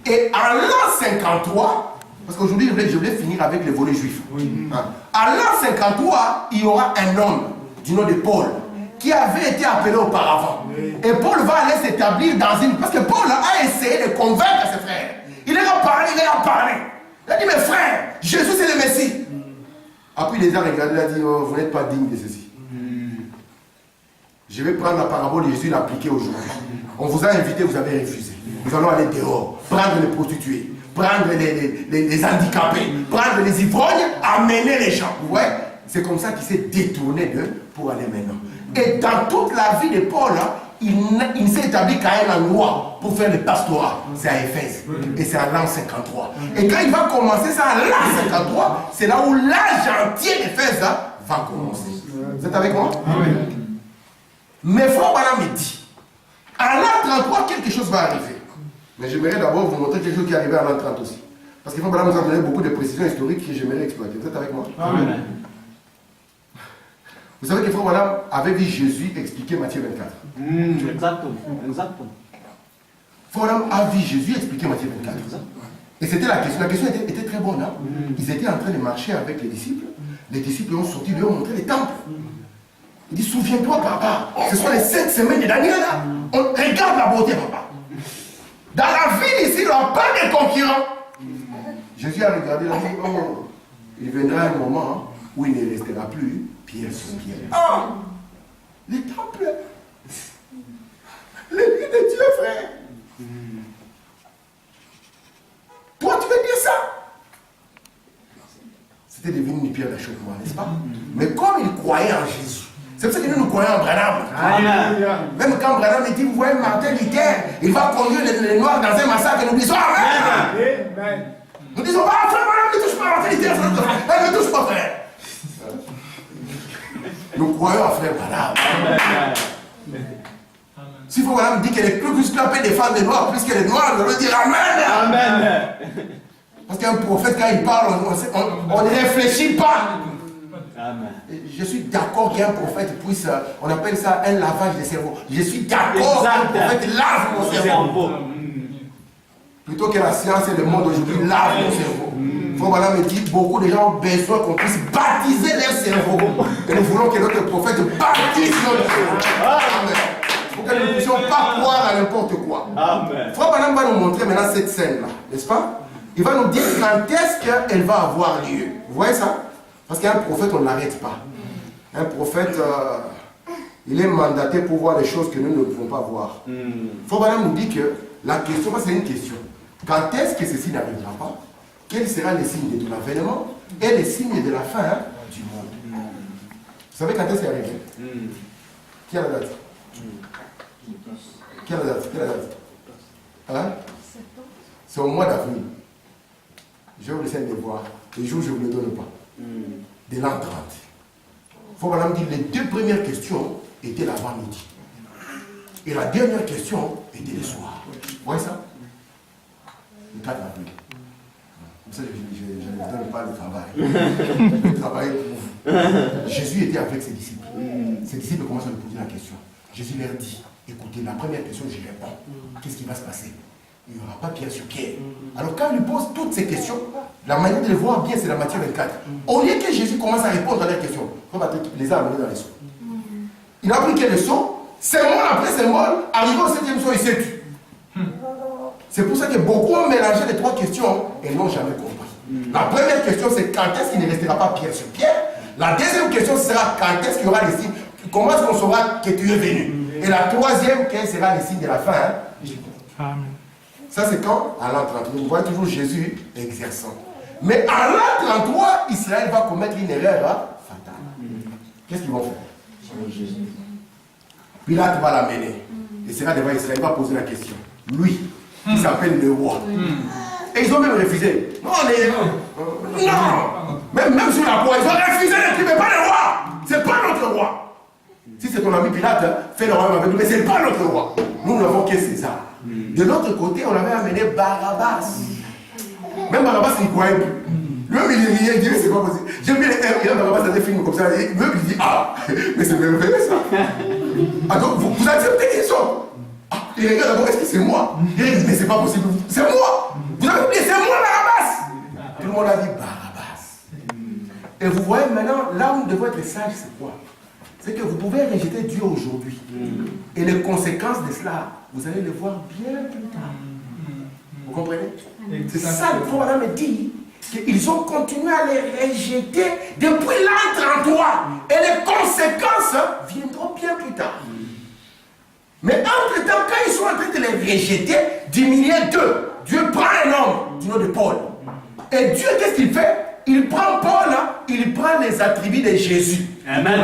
Et en l'an 53, parce qu'aujourd'hui, je voulais finir avec les volets juifs. En l'an 53, il y aura un homme du nom de Paul qui avait été appelé auparavant. Et Paul va aller s'établir dans une... Parce que Paul a essayé de convaincre ses frères. Il leur a parlé, il a dit, mes frères, Jésus c'est le Messie. Après, il les a regardés, il a dit, oh, vous n'êtes pas digne de ceci. Je vais prendre la parabole de Jésus et l'appliquer aujourd'hui. On vous a invité, vous avez refusé. Nous allons aller dehors, prendre les prostituées, prendre les handicapés, prendre les ivrognes, amener les gens. Vous voyez? C'est comme ça qu'il s'est détourné d'eux pour aller maintenant. Et dans toute la vie de Paul, il ne s'est établi qu'à un endroit pour faire le pastorat. C'est à Éphèse. Et c'est à l'an 53. Et quand il va commencer ça à l'an 53, c'est là où l'âge entier d'Éphèse va commencer. Vous êtes avec moi? Amen. Mais Frère Branham me dit, à l'an 33, quelque chose va arriver. Mais j'aimerais d'abord vous montrer quelque chose qui est arrivé à l'an 30 aussi. Parce que Frère Branham nous a donné beaucoup de précisions historiques que j'aimerais exploiter. Vous êtes avec moi? Amen. Vous savez que frère Branham avait vu Jésus expliquer Matthieu 24. Exactement. Exactement. Frère Branham a vu Jésus expliquer Matthieu 24. Et c'était la question. La question était très bonne. Hein? Ils étaient en train de marcher avec les disciples. Les disciples ont sorti, lui ont montré les temples. Il dit, souviens-toi, papa, ce sont les 7 semaines de Daniel. Là. On regarde la beauté, papa. Dans la ville ici, il n'y aura pas de concurrents. Jésus a regardé, il a dit, oh, il viendra un moment où il ne restera plus pierre sur pierre. Oh, les temples, les lieux de Dieu, frère. Toi, tu veux dire ça? C'était devenu une pierre d'achoppement, n'est-ce pas? Mais comme il croyait en Jésus, c'est pour ça que nous croyons en Branham. Même quand Branham dit, vous voyez Martin Luther, il va conduire les Noirs dans un massacre, nous disons Amen. Nous disons, ah frère Branham, ne touche pas Martin Luther, ne touche pas frère. Nous croyons en frère Branham. Si frère Branham dit que les plus musclés peuvent défendre les Noirs plus que les Noirs, je veux dire Amen. Amen. Parce qu'un prophète, quand il parle, on ne réfléchit pas. Amen. Je suis d'accord qu'un prophète puisse, on appelle ça un lavage de cerveau. Je suis d'accord qu'un prophète lave mon cerveau. Plutôt que la science et le monde aujourd'hui lave mon cerveau. Frère Branham me dit, beaucoup de gens ont besoin qu'on puisse baptiser leur cerveau. Et nous voulons que notre prophète baptise notre cerveau. Amen. Pour que nous ne puissions pas croire à n'importe quoi. Amen. Frère Branham va nous montrer maintenant cette scène-là, n'est-ce pas? Il va nous dire quand est-ce qu'elle va avoir lieu. Vous voyez ça? Parce qu'un prophète, on ne l'arrête pas. Un prophète, il est mandaté pour voir les choses que nous ne pouvons pas voir. Frère Branham nous dit que la question, c'est une question. Quand est-ce que ceci n'arrivera pas? Quels seront les signes de l'avènement et les signes de la fin du monde? Vous savez quand est-ce qu'il arrive? Qui a la date? Qui a la date? Qui a la date? Hein? C'est au mois d'avril. Je vais vous laisser les voir. Les jours, je ne vous les donne pas. De l'an 30. Frère Branham dit les 2 premières questions étaient l'avant-midi. Et la dernière question était le soir. Vous voyez ça? Le 4 avril. Comme ça, je ne donne pas le travail. Le travail pour vous. Jésus était avec ses disciples. Ses disciples commencent à lui poser la question. Jésus leur dit, écoutez, la première question, j'y réponds. Qu'est-ce qui va se passer? Il n'y aura pas pierre sur pierre. Alors quand il lui pose toutes ces questions, la manière de le voir bien, c'est la Matthieu 24. Au lieu que Jésus commence à répondre à leurs questions, il les a amenés dans les seaux. Il a pris quel seau? Symbole après symbole, arrivé au 7e seau, il s'est tué. C'est pour ça que beaucoup ont mélangé les 3 questions et n'ont jamais compris. La première question, c'est quand est-ce qu'il ne restera pas pierre sur pierre? La deuxième question sera quand est-ce qu'il y aura les signes? Comment est-ce qu'on saura que tu es venu? Et la troisième, quel sera les signes de la fin? Amen. Ça, c'est quand? À l'an 33. Vous voyez toujours Jésus exerçant. Mais à l'an 33, Israël va commettre une erreur fatale. Qu'est-ce qu'ils vont faire? Pilate va l'amener. Il sera devant Israël, il va poser la question. Lui, il s'appelle le roi. Et ils ont même refusé. Non, même sur la croix, ils ont refusé le Christ, mais pas le roi. C'est pas notre roi. Si c'est ton ami Pilate, fais le royaume avec nous, mais c'est pas notre roi. Nous n'avons que César. De l'autre côté, on avait amené Barabbas. Même Barabbas, il ne croyait plus. Lui-même, il riait, il disait, c'est pas possible. J'aime bien les Barabbas dans des films comme ça. Lui-même, il dit, ah, mais c'est merveilleux ça. Ah, donc, vous acceptez qu'ils sont. Ah, il regarde d'abord, est-ce que c'est moi? Il dit, mais c'est pas possible. C'est moi. Vous avez oublié, c'est moi, Barabbas. Tout le monde a dit Barabbas. Et vous voyez maintenant, là où nous devons être sages, c'est quoi? C'est que vous pouvez rejeter Dieu aujourd'hui. Et les conséquences de cela, vous allez les voir bien plus tard. Vous comprenez? C'est ça que le Madame me dit. Qu'ils ont continué à les rejeter depuis l'an 33. Et les conséquences viendront bien plus tard. Mais entre-temps, quand ils sont en train de les rejeter, diminuer d'eux, Dieu prend un homme du nom de Paul. Et Dieu, qu'est-ce qu'il fait? Il prend Paul, il prend les attributs de Jésus. Amen.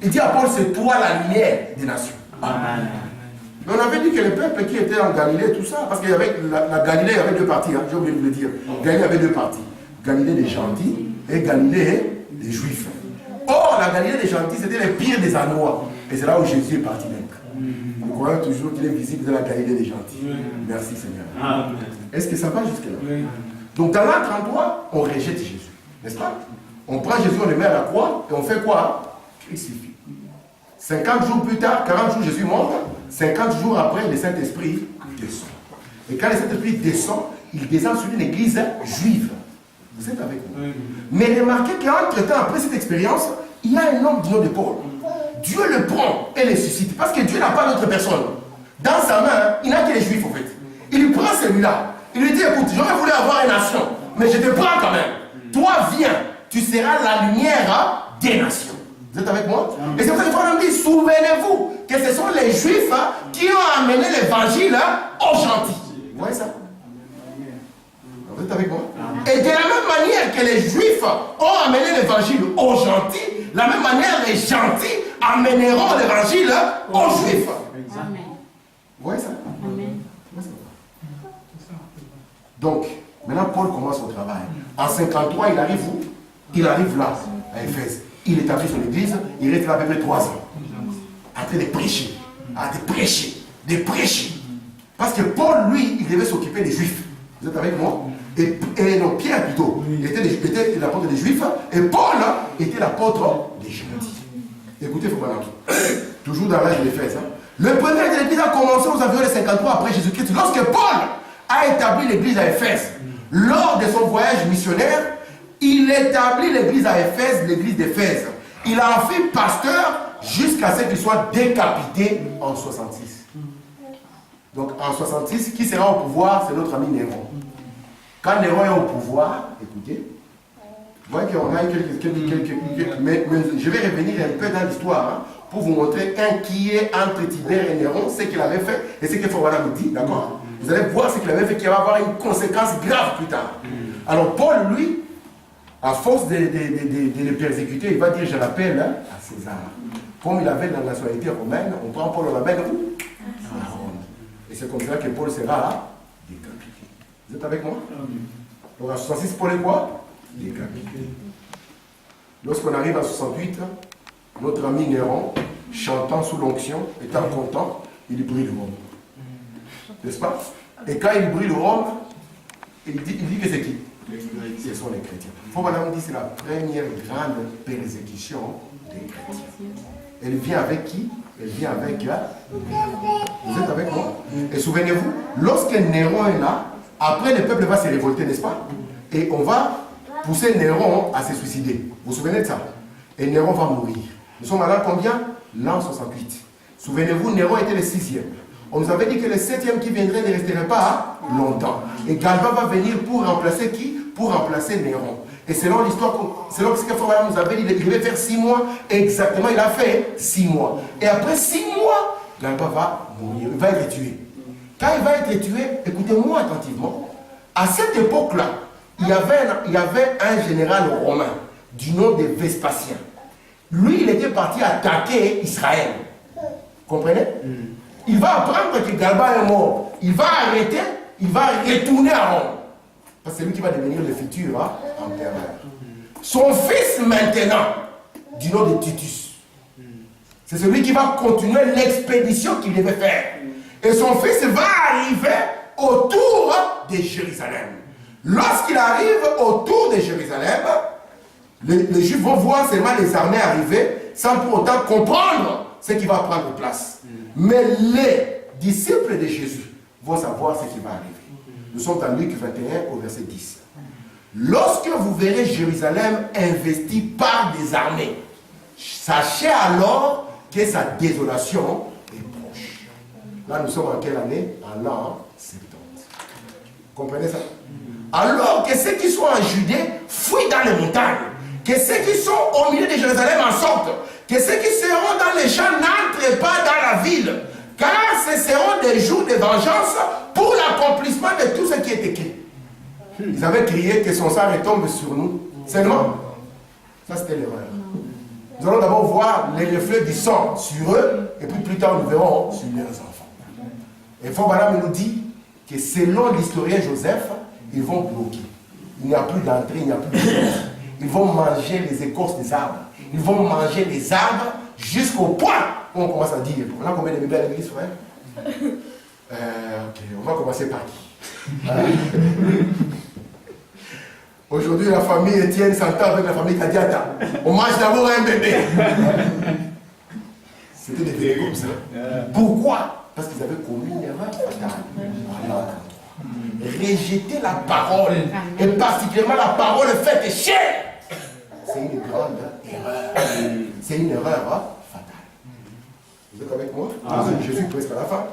Il dit à Paul, c'est toi la lumière des nations. Amen. Mais on avait dit que les peuples qui étaient en Galilée, tout ça, parce qu'il y avait la Galilée, il y avait 2 parties, j'ai oublié de vous le dire. Galilée avait 2 parties. Galilée des gentils et Galilée des juifs. Or, la Galilée des gentils, c'était les pires des endroits. Et c'est là où Jésus est parti naître. Nous croyons toujours qu'il est visible dans la Galilée des gentils. Merci Seigneur. Amen. Est-ce que ça va jusque-là? Donc dans l'an 33, on rejette Jésus. N'est-ce pas? On prend Jésus, on le met à la croix et on fait quoi? Saint-Esprit suffit. 50 jours plus tard, 40 jours, Jésus monte. 50 jours après, le Saint-Esprit descend. Et quand le Saint-Esprit descend, il descend sur une église juive. Vous êtes avec moi. Mais remarquez qu'entre-temps, après cette expérience, il y a un homme du nom de Paul. Dieu le prend et le suscite. Parce que Dieu n'a pas d'autre personne. Dans sa main, il n'a que les juifs en fait. Il prend celui-là. Il lui dit, écoute, j'aurais voulu avoir une nation, mais je te prends quand même. Toi, viens, tu seras la lumière des nations. Vous êtes avec moi? Et c'est pour ça que Paul dit, souvenez-vous que ce sont les juifs qui ont amené l'évangile aux gentils. Vous voyez ça? Vous êtes avec moi? Et de la même manière que les juifs ont amené l'évangile aux gentils, de la même manière les gentils amèneront l'évangile aux juifs. Amen. Vous voyez ça? Amen. Donc, maintenant Paul commence son travail. En 53, il arrive où? Il arrive là, à Éphèse. Il établit son église, il reste là à peu près 3 ans. En train de prêcher, de prêcher. Parce que Paul, lui, il devait s'occuper des Juifs. Vous êtes avec moi? Et non, Pierre plutôt, il était l'apôtre des Juifs, et Paul était l'apôtre des gentils. Écoutez, il faut pas toujours dans l'âge de l'Éphèse. Le premier de l'église a commencé aux environs de 53 après Jésus-Christ, lorsque Paul a établi l'église à Éphèse. Lors de son voyage missionnaire, il établit l'église à Éphèse, l'église d'Éphèse. Il a en fait pasteur jusqu'à ce qu'il soit décapité en 66. Donc en 66, qui sera au pouvoir? C'est notre ami Néron. Quand Néron est au pouvoir, écoutez, vous voyez qu'on a quelques mais je vais revenir un peu dans l'histoire pour vous montrer un qui est entre Tibère et Néron, ce qu'il avait fait et ce que Fawara me dit, d'accord? Vous allez voir ce qu'il avait fait qui va avoir une conséquence grave plus tard. Alors Paul, lui, à force de les persécuter, il va dire, je l'appelle à César. Comme il avait la nationalité romaine, on prend Paul, on l'amène où? À Rome. Et c'est comme ça que Paul sera décapité. Vous êtes avec moi? Donc à 66, Paul est quoi? Décapité. Lorsqu'on arrive à 68, notre ami Néron, chantant sous l'onction, étant content, il brille Rome. N'est-ce pas? Et quand il brille Rome, il dit que c'est qui? Ce sont les chrétiens. Il faut maintenant dire que c'est la première grande persécution des chrétiens. Elle vient avec qui? Elle vient avec... Vous êtes avec moi? Et souvenez-vous, lorsque Néron est là, après le peuple va se révolter, n'est-ce pas? Et on va pousser Néron à se suicider. Vous vous souvenez de ça? Et Néron va mourir. Nous sommes à l'an combien? L'an 68. Souvenez-vous, Néron était le 6e. On nous avait dit que le 7e qui viendrait ne resterait pas longtemps. Et Galba va venir pour remplacer qui? Pour remplacer Néron. Et selon l'histoire, selon ce que Fawara nous avait dit, il devait faire 6 mois. Exactement, il a fait 6 mois. Et après 6 mois, Galba va mourir, il va être tué. Quand il va être tué, écoutez-moi attentivement, à cette époque-là, il y avait un général romain du nom de Vespasien. Lui, il était parti attaquer Israël. Comprenez? Il va apprendre que Galba est mort. Il va arrêter, il va retourner à Rome. Parce que c'est lui qui va devenir le futur empereur. Son fils maintenant, du nom de Titus, c'est celui qui va continuer l'expédition qu'il devait faire. Et son fils va arriver autour de Jérusalem. Lorsqu'il arrive autour de Jérusalem, les Juifs vont voir seulement les armées arriver sans pour autant comprendre ce qui va prendre place. Mais les disciples de Jésus vont savoir ce qui va arriver. Nous sommes dans Luc 21 au verset 10. Lorsque vous verrez Jérusalem investie par des armées, sachez alors que sa désolation est proche. Là, nous sommes en quelle année? En l'an 70. Comprenez ça? Alors que ceux qui sont en Judée fuient dans les montagnes, que ceux qui sont au milieu de Jérusalem en sortent, que ceux qui seront dans les champs n'entrent pas dans la ville, car ce seront des jours de vengeance pour l'accomplissement de tout ce qui est écrit. Ils avaient crié que son sang retombe sur nous. Seulement, ça c'était l'erreur. Nous allons d'abord voir les reflets du sang sur eux, et puis plus tard nous verrons sur leurs enfants. Et Fawara nous dit que selon l'historien Joseph, ils vont bloquer. Il n'y a plus d'entrée, il n'y a plus de sortie. Ils vont manger les écorces des arbres. Ils vont manger les arbres jusqu'au point où on commence à dire. On a combien de bébés à l'église, frère? Ok, on va commencer par qui? Aujourd'hui, la famille Étienne s'entend avec la famille Kadiata. On mange d'abord un bébé. C'était des bébés comme ça. Pourquoi? Parce qu'ils avaient commis une erreur fatale. Rejeter la parole, et particulièrement la parole faite chère, c'est une grande erreur. C'est une erreur fatale. Vous êtes avec moi? Je suis presque à la fin.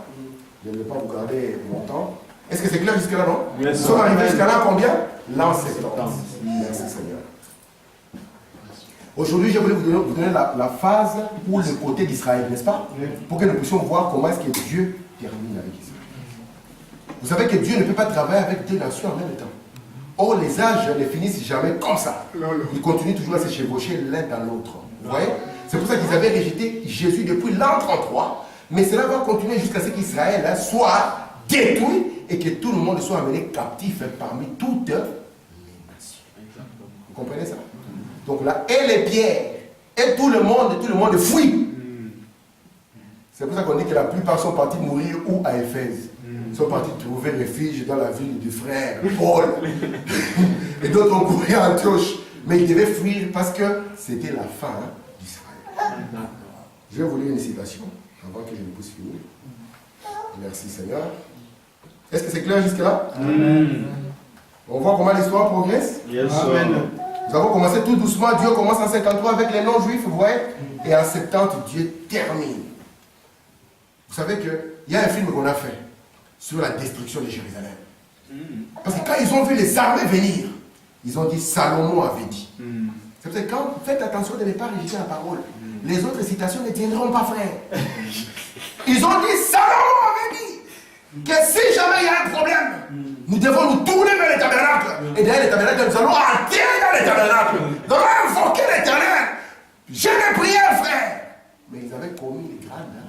Je ne vais pas vous garder longtemps. Est-ce que c'est clair jusque-là, non? Nous sommes arrivés jusqu'à là combien? L'an 70. Merci Seigneur. Aujourd'hui, je voulais vous donner la phase ou le côté d'Israël, n'est-ce pas? Pour que nous puissions voir comment est-ce que Dieu termine avec Israël. Vous savez que Dieu ne peut pas travailler avec deux nations en même temps. Or, les âges ne finissent jamais comme ça. Ils continuent toujours à se chevaucher l'un dans l'autre. Vous voyez? C'est pour ça qu'ils avaient rejeté Jésus depuis l'an 33. Mais cela va continuer jusqu'à ce qu'Israël soit détruit et que tout le monde soit amené captif parmi toutes les nations. Vous comprenez ça? Donc là, et les pierres, et tout le monde fuit. C'est pour ça qu'on dit que la plupart sont partis mourir où? À Éphèse. Ils sont partis trouver refuge dans la ville du frère Paul. Et d'autres ont couru à Antioche. Mais ils devaient fuir parce que c'était la fin d'Israël. Je vais vous lire une citation avant que je ne puisse finir. Merci Seigneur. Est-ce que c'est clair jusque-là? On voit comment l'histoire progresse? Yes, Nous avons commencé tout doucement. Dieu commence en 53 avec les non-juifs, vous voyez? Et en 70, Dieu termine. Vous savez qu'il y a un film qu'on a fait sur la destruction de Jérusalem. Parce que quand ils ont vu les armées venir, ils ont dit Salomon avait dit. C'est pour ça que quand vous faites attention de ne pas rejeter la parole, les autres citations ne tiendront pas, frère. Ils ont dit Salomon avait dit que si jamais il y a un problème, nous devons nous tourner vers les tabernacles. Et derrière les tabernacles, nous allons entrer dans les tabernacles. Nous allons invoquer l'Éternel. Je n'ai prié, frère. Mais ils avaient commis une grande erreur.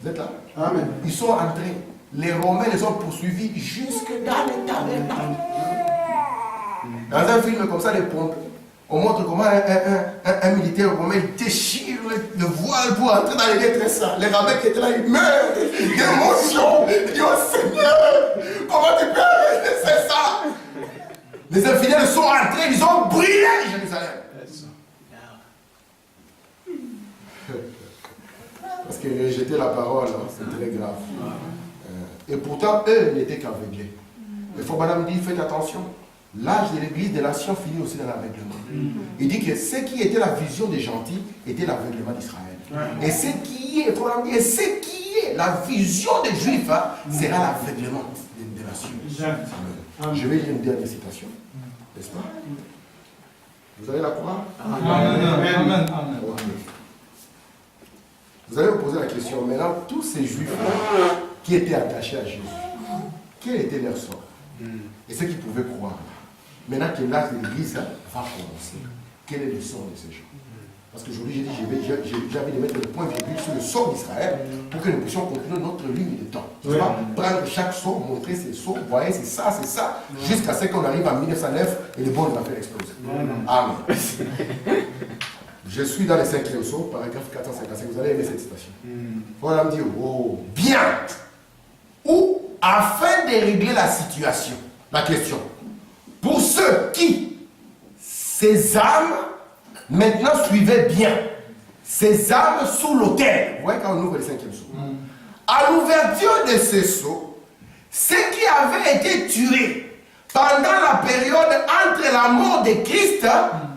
Vous êtes là? Amen. Ils sont entrés. Les Romains les ont poursuivis jusque dans les tabernacles. Dans un film comme ça, les pompes, on montre comment un militaire romain déchire le voile pour entrer dans les détresses. Les rabbins qui étaient là, ils meurent d'émotion. Ils disent, oh Seigneur, comment tu peux laisser ça? Les infidèles sont entrés, ils ont brûlé Jérusalem. Parce que rejeter la parole, c'est très grave. Et pourtant, eux n'étaient qu'aveuglés. Il faut, madame dit, faites attention. L'âge de l'église des nations finit aussi dans l'aveuglement. Il dit que ce qui était la vision des gentils était l'aveuglement d'Israël. Et ce qui est la vision des juifs sera l'aveuglement des nations. Amen. Je vais lire une dernière citation. N'est-ce pas? Vous allez la croire? Amen. Vous allez vous poser la question, maintenant, tous ces juifs qui étaient attachés à Jésus, quel était leur sort? Et ceux qui pouvaient croire. Maintenant que l'âge de l'église va commencer, quel est le sort de ces gens? Parce qu'aujourd'hui, j'ai envie de mettre le point virgule sur le sort d'Israël pour que nous puissions continuer notre ligne de temps. Tu vas prendre chaque sort, montrer ses sorts, vous voyez, c'est ça, jusqu'à ce qu'on arrive en 1909 et le bon va faire exploser. Amen. Je suis dans le 5e sort, paragraphe 455. Vous allez aimer cette citation. Voilà, me dire, oh, bien. Ou, afin de régler la situation, la question, pour ceux qui, ces âmes, maintenant suivaient bien, ces âmes sous l'autel. Vous voyez quand on ouvre le 5e sceau. À l'ouverture de ces sceaux, ceux qui avaient été tués pendant la période entre la mort de Christ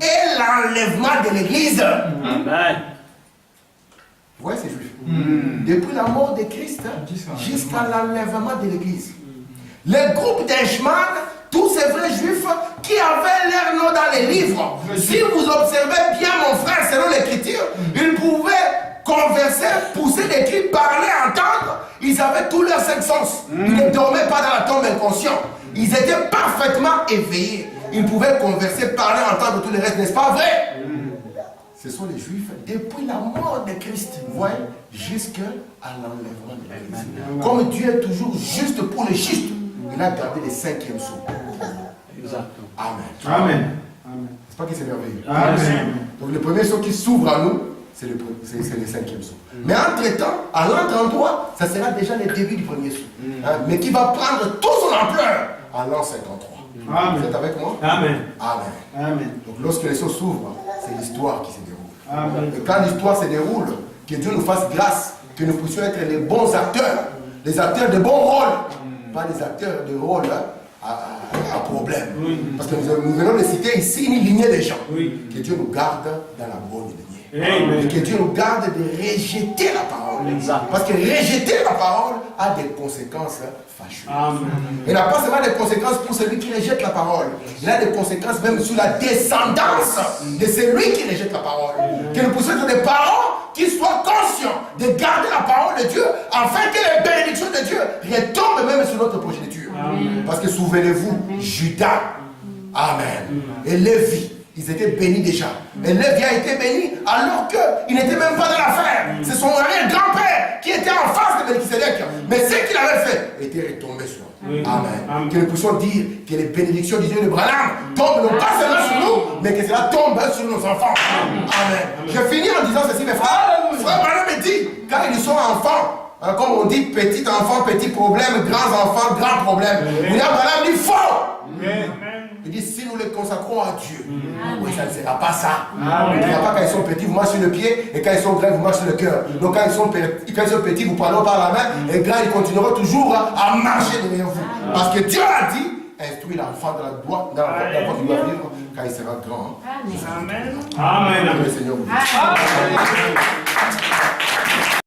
et l'enlèvement de l'Église. Amen. Vous voyez ces juifs? Depuis la mort de Christ jusqu'à l'enlèvement de l'Église. Le groupe d'Eichmann, tous ces vrais juifs qui avaient leur nom dans les livres. Si vous observez bien, mon frère, selon l'Écriture, ils pouvaient converser, pousser des cris, parler, entendre. Ils avaient tous leurs 5 sens. Ils ne dormaient pas dans la tombe inconscient. Ils étaient parfaitement éveillés. Ils pouvaient converser, parler, entendre tout le reste. N'est-ce pas vrai? Ce sont les Juifs depuis la mort de Christ, vous voyez, jusqu'à l'enlèvement de l'Église. Comme Dieu est toujours juste pour les justes, il a gardé les 5e sceaux. Exactement. Amen. Amen. C'est pas que c'est merveilleux. Amen. Donc le premier sceau qui s'ouvre à nous, c'est le 5e sceau. Mais entre-temps, à l'an 33, ça sera déjà le début du premier sceau. Mais qui va prendre toute son ampleur à l'an 53. Vous êtes avec moi? Amen. Amen. Donc lorsque les choses s'ouvrent, c'est l'histoire qui se déroule. Amen. Et quand l'histoire se déroule, que Dieu nous fasse grâce, que nous puissions être les bons acteurs, les acteurs de bons rôles, pas les acteurs de rôle à problème. Parce que nous venons de citer ici une lignée de gens. Que Dieu nous garde dans la bonne lignée. Amen. Et que Dieu nous garde de rejeter la parole. Parce que rejeter la parole a des conséquences fâcheuses. Il n'a pas seulement des conséquences pour celui qui rejette la parole. Il a des conséquences même sur la descendance de celui qui rejette la parole. Que nous puissions être des parents qui soient conscients de garder la parole de Dieu afin que les bénédictions de Dieu retombent même sur notre progéniture. Parce que souvenez-vous, Judas, Amen, et Lévi, ils étaient bénis déjà. Et Lévi a été béni alors qu'il n'était même pas dans l'affaire. C'est son arrière-grand-père qui était en face de Melchisedec. Mais ce qu'il avait fait était retombé sur lui. Amen. Que nous puissions dire que les bénédictions du Dieu de Branham tombent non pas seulement sur nous, mais que cela tombe sur nos enfants. Amen. Je finis en disant ceci, mes frères. Frère Branham me dit, quand ils sont enfants, comme on dit, petit enfant, petit problème, grands enfants, grand problème. William Branham dit faux. Il dit, si nous les consacrons à Dieu, oui, ça ne sera pas ça. Il ne dira pas quand ils sont petits, vous marchez sur le pied, et quand ils sont grands, vous marchez sur le cœur. Donc quand ils sont petits, vous parlez par la main, et grands, ils continueront toujours à marcher derrière vous. Parce que Dieu a dit, instruis l'enfant dans la voie qu'il doit vivre quand il sera grand. Amen. Amen. Que le Seigneur vous dise.